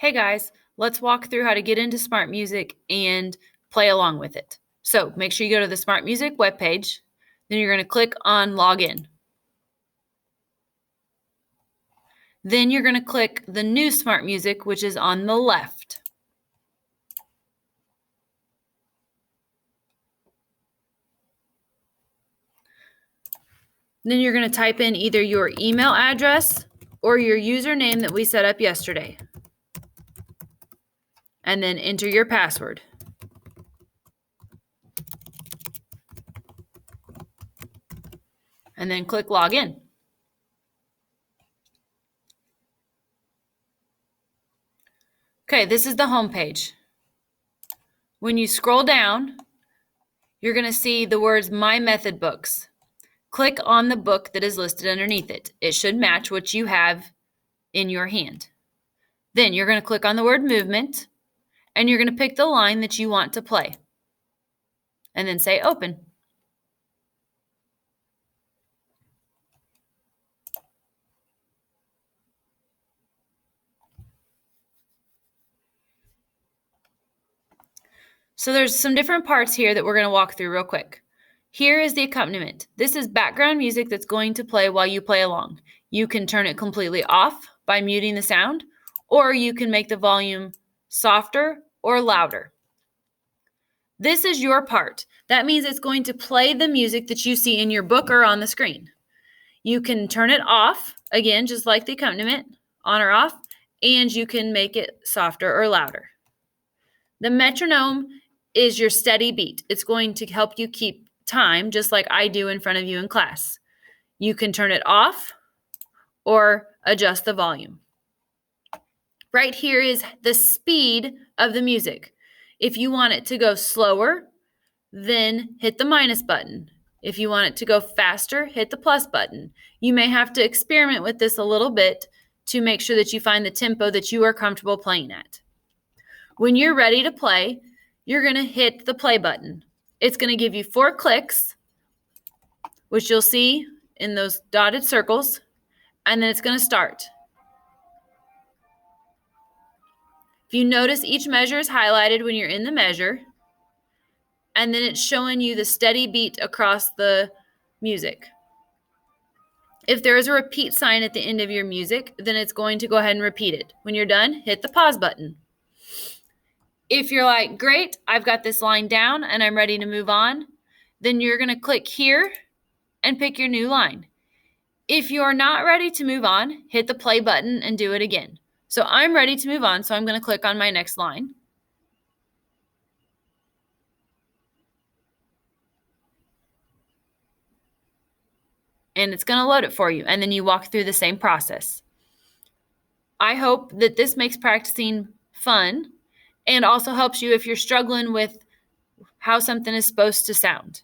Hey guys, let's walk through how to get into SmartMusic and play along with it. So make sure you go to the SmartMusic webpage. Then you're going to click on Login. Then you're going to click the new SmartMusic, which is on the left. Then you're going to type in either your email address or your username that we set up yesterday. And then enter your password. And then click Login. Okay, this is the home page. When you scroll down, you're going to see the words My Method Books. Click on the book that is listed underneath it. It should match what you have in your hand. Then you're going to click on the word Movement, and you're going to pick the line that you want to play. And then say Open. So there's some different parts here that we're going to walk through real quick. Here is the accompaniment. This is background music that's going to play while you play along. You can turn it completely off by muting the sound, or you can make the volume softer or louder. This is your part. That means it's going to play the music that you see in your book or on the screen. You can turn it off, again, just like the accompaniment, on or off, and you can make it softer or louder. The metronome is your steady beat. It's going to help you keep time, just like I do in front of you in class. You can turn it off or adjust the volume. Right here is the speed of the music. If you want it to go slower, then hit the minus button. If you want it to go faster, hit the plus button. You may have to experiment with this a little bit to make sure that you find the tempo that you are comfortable playing at. When you're ready to play, you're going to hit the play button. It's going to give you 4 clicks, which you'll see in those dotted circles, and then it's going to start. If you notice, each measure is highlighted when you're in the measure, and then it's showing you the steady beat across the music. If there is a repeat sign at the end of your music, then it's going to go ahead and repeat it. When you're done, hit the pause button. If you're like, great, I've got this line down and I'm ready to move on, then you're going to click here and pick your new line. If you're not ready to move on, hit the play button and do it again. So I'm ready to move on, so I'm going to click on my next line. And it's going to load it for you, and then you walk through the same process. I hope that this makes practicing fun and also helps you if you're struggling with how something is supposed to sound.